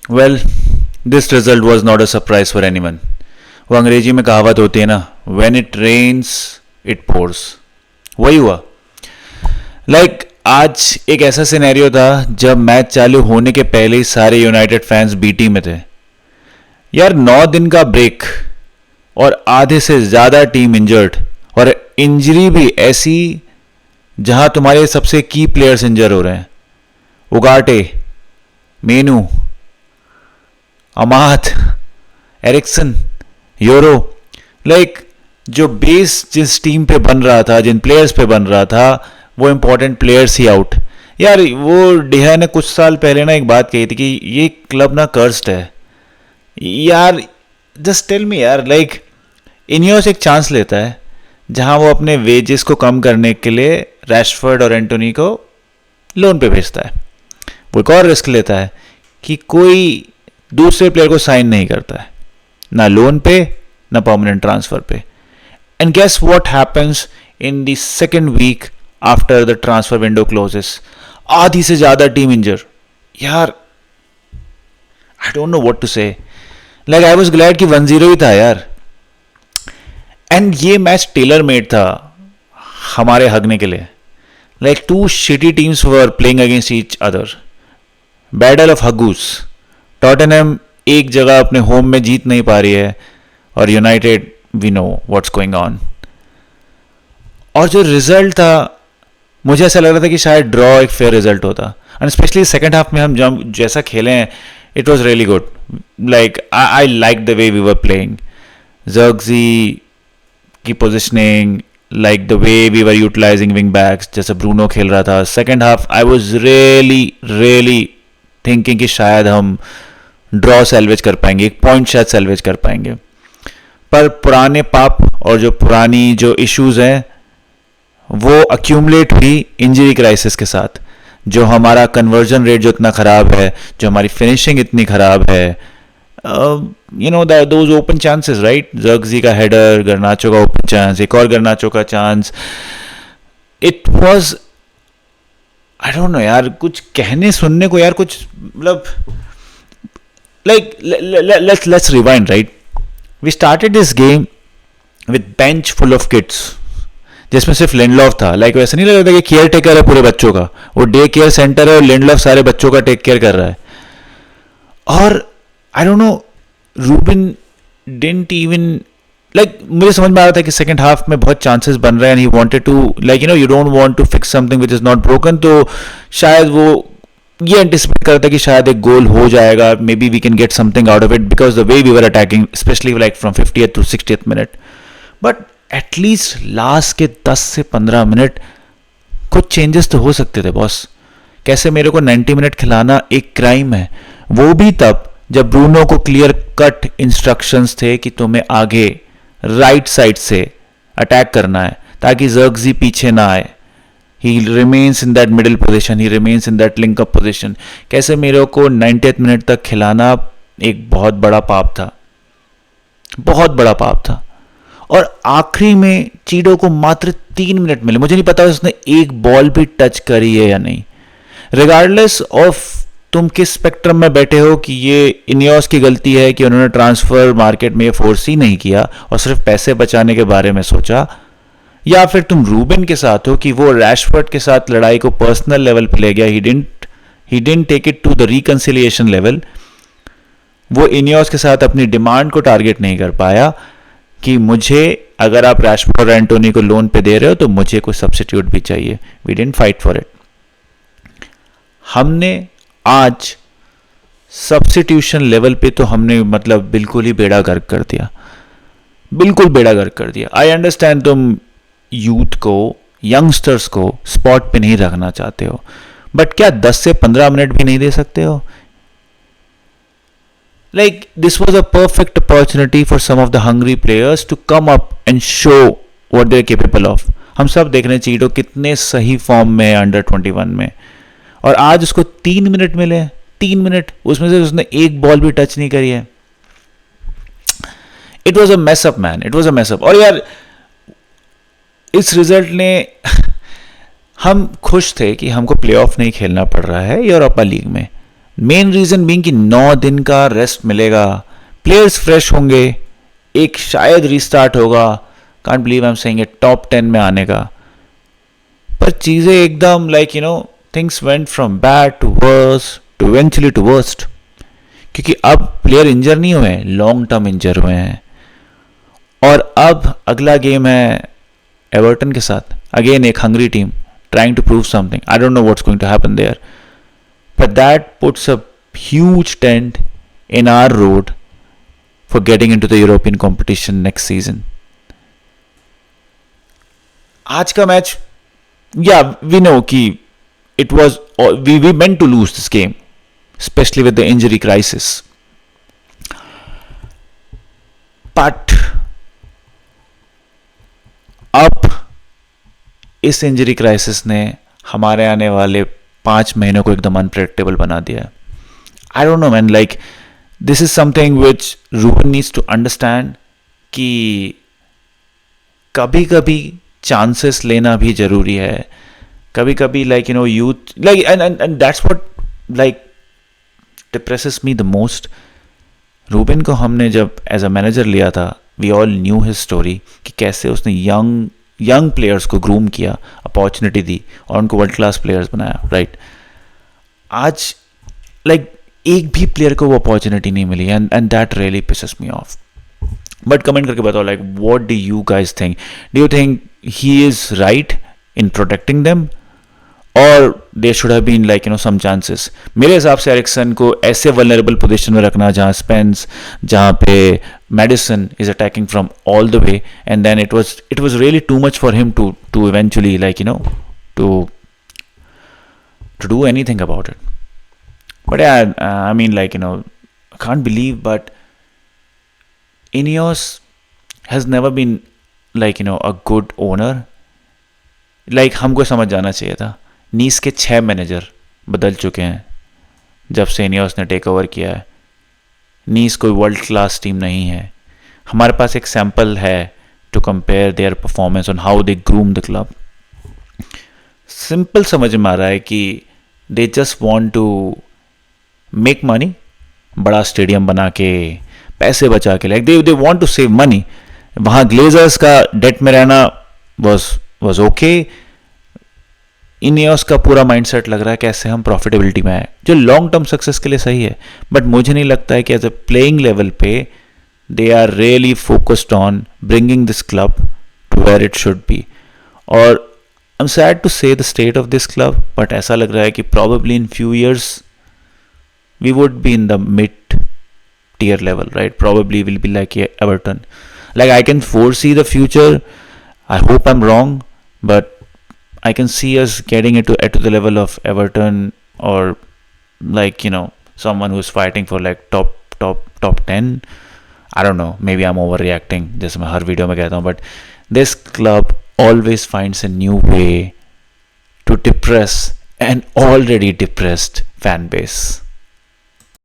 Well, this result was not a surprise for anyone. वो अंग्रेजी में कहावत होती है ना, when it rains it pours. वही हुआ. आज एक ऐसा सिनेरियो था जब मैच चालू होने के पहले ही सारे यूनाइटेड फैंस बीटी में थे. यार 9 दिन का ब्रेक और आधे से ज्यादा टीम इंजर्ड, और इंजरी भी ऐसी जहां तुम्हारे सबसे की प्लेयर्स इंजर हो रहे हैं. Ugarte, Mainoo, Amad, Eriksen, Yoro. जो बेस जिस टीम पे बन रहा था, जिन प्लेयर्स पे बन रहा था, वो इंपॉर्टेंट प्लेयर्स ही आउट. यार वो डिहा ने कुछ साल पहले ना एक बात कही थी कि ये क्लब ना कर्स्ड है. यार जस्ट टेल मी यार, इनियोस एक चांस लेता है जहां वो अपने वेजेस को कम करने के लिए रैशफोर्ड और एंटोनी को लोन पे भेजता है. वो एक और रिस्क लेता है कि कोई दूसरे प्लेयर को साइन नहीं करता है, ना लोन पे ना परमानेंट ट्रांसफर पे. And guess what happens in the second week after the transfer window closes. आधी से ज्यादा टीम इंजर. यार I don't know what to say. I was glad कि 1-0 ही था यार. एंड ये मैच टेलर मेड था हमारे हगने के लिए. Two shitty teams were playing against each other. Battle of हगूस. टॉटनहम एक जगह अपने होम में जीत नहीं पा रही है, और United we know what's going on. और जो रिजल्ट था, मुझे ऐसा लग रहा था कि शायद ड्रॉ एक फेयर रिजल्ट होता. एंड स्पेशली सेकेंड हाफ में हम जैसा खेले हैं, it was really good. I like the way we were playing. जर्गजी की positioning, the way we were utilising wing backs, जैसे ब्रूनो खेल रहा था. Second half I was really thinking कि शायद हम ड्रॉ सेल्वेज कर पाएंगे, एक पॉइंट शायद सेल्वेज कर पाएंगे. पर पुराने पाप और जो पुरानी जो इश्यूज हैं वो अक्यूमुलेट हुई इंजरी क्राइसिस के साथ. जो हमारा कन्वर्जन रेट जो इतना ख़राब है, जो हमारी फिनिशिंग इतनी ख़राब है, दोज ओपन चांसेस, राइट. जर्गजी का हेडर, गर्नाचो का ओपन चांस, एक और गर्नाचो का chance. It was, I don't no यार, कुछ कहने सुनने को यार, कुछ let's rewind, right? We started this game with bench full of kids, जिसमें सिर्फ लिंडलॉफ था. वैसे नहीं लग रहा था कि केयर टेकर है पूरे बच्चों का. वो डे केयर सेंटर है और लिंडलॉफ सारे बच्चों का टेक केयर कर रहा है. और आई don't no, Rubin didn't even मुझे समझ में आ रहा था कि सेकंड हाफ में बहुत चांसेस बन रहे हैं. He wanted to you don't want to fix something which is not broken. तो शायद वो ये एंटिसिपेट करता है कि शायद एक गोल हो जाएगा, maybe we can get something out of it because the way we were attacking, specially from 50th to 60th minute. But at least last के 10 से 15 मिनट कुछ चेंजेस तो हो सकते थे बॉस. कैसे मेरे को 90 मिनट खिलाना एक क्राइम है, वो भी तब जब ब्रूनो को क्लियर कट इंस्ट्रक्शंस थे कि तुम्हें आगे राइट साइड से अटैक करना है ताकि जर्गजी पीछे ना आए. He remains in that middle position, he remains in that link up position. कैसे मेरे को 90th मिनट तक खिलाना एक बहुत बड़ा पाप था, बहुत बड़ा पाप था. और आखिरी में चीडो को मात्र 3 मिनट मिले. मुझे नहीं पता उसने एक बॉल भी टच करी है या नहीं. रिगार्डलेस ऑफ तुम किस स्पेक्ट्रम में बैठे हो कि ये इनियोस की गलती है कि उन्होंने ट्रांसफर मार्केट में फोर्स ही नहीं किया और सिर्फ पैसे बचाने के बारे में सोचा, या फिर तुम रूबिन के साथ हो कि वो रैशफोर्ड के साथ लड़ाई को पर्सनल लेवल पे ले गया. He didn't take it to the reconciliation level. वो इनियोस के साथ अपनी डिमांड को टारगेट नहीं कर पाया कि मुझे, अगर आप रैशफोर्ड और एंटोनी को लोन पे दे रहे हो तो मुझे कोई सब्स्टिट्यूट भी चाहिए. We didn't fight for it. हमने आज सब्स्टिट्यूशन लेवल पे तो हमने बिल्कुल ही बेड़ा गर्क कर दिया, बिल्कुल बेड़ा गर्क कर दिया. आई अंडरस्टैंड तुम यूथ को, यंगस्टर्स को स्पॉट पे नहीं रखना चाहते हो, बट क्या 10 से 15 मिनट भी नहीं दे सकते हो? This was a perfect opportunity for some of the hungry players to come up and show what they're capable of. हम सब देख रहे हैं चीटो कितने सही फॉर्म में है अंडर 21 में, और आज उसको 3 मिनट मिले. 3 मिनट, उसमें से उसने एक बॉल भी टच नहीं करी है. It was a mess up man, it was a mess up. और यार इस रिजल्ट ने हम खुश थे कि हमको प्लेऑफ नहीं खेलना पड़ रहा है यूरोपा लीग में, मेन रीजन बीइंग कि 9 दिन का रेस्ट मिलेगा, प्लेयर्स फ्रेश होंगे, एक शायद रीस्टार्ट होगा, can't believe I am saying it, top 10 में आने का। पर चीजें एकदम like things went from bad to worse to eventually to worst, क्योंकि अब प्लेयर इंजर नहीं हुए हैं, लॉन्ग टर्म इंजर हुए हैं। और अब अगला गेम है एवर्टन के साथ, अगेन एक hungry team trying to prove something. I don't know what's going to happen there, but that puts a huge dent in our road for getting into the European competition next season. आज का match, या we know कि it was we meant to lose this game, especially with the injury crisis, but अब इस injury crisis ने हमारे आने वाले 5 महीनों को एकदम अनप्रेडिक्टेबल बना दिया है। I don't know man, like this is something which Ruben needs to understand कि कभी कभी चांसेस लेना भी जरूरी है, कभी कभी like youth like and that's what like depresses me the most. Ruben को हमने जब एज अ मैनेजर लिया था, we all knew his story कि कैसे उसने यंग प्लेयर्स को ग्रूम किया, अपॉर्चुनिटी दी और उनको वर्ल्ड क्लास प्लेयर्स बनाया, राइट। आज लाइक एक भी प्लेयर को वो अपॉर्चुनिटी नहीं मिली, and that really pisses me off. But comment करके बताओ, like what do you guys think? Do you think he is right in protecting them, और there should have been like some chances? मेरे हिसाब से Ericsson को ऐसे vulnerable position में रखना जहां स्पेंस, जहां पे Madison is attacking from all the way, and then it was really too much for him to eventually like to do anything about it. But I mean like I can't believe, but Ineos has never been like a good owner. Like हमको समझ जाना चाहिए था। नीस के 6 manager बदल चुके हैं जब से इनियोस ने टेक ओवर किया है। नीस कोई वर्ल्ड क्लास टीम नहीं है। हमारे पास एक सैम्पल है to compare their performance on how they groom the club. Simple समझ में आ रहा है कि they just want to make money, बड़ा स्टेडियम बना के पैसे बचा के, like they want to save money. वहाँ ग्लेजर्स का डेट में रहना was ओके। इनियोस का पूरा माइंडसेट लग रहा है कैसे हम प्रॉफिटेबिलिटी में आए, जो लॉन्ग टर्म सक्सेस के लिए सही है, बट मुझे नहीं लगता है कि एज ए प्लेइंग लेवल पे they are really focused on bringing this club to where it should be. और I am sad to say the state of this club, but ऐसा लग रहा है कि probably in few years we would be in the mid tier level, right? Probably will be like Everton. Like I can foresee the future. I hope I'm wrong, but I can see us getting it to the level of Everton, or like someone who's fighting for like top 10. I don't know. Maybe I'm overreacting. जैसे मैं हर video में कहता हूँ, but this club always finds a new way to depress an already depressed fan base.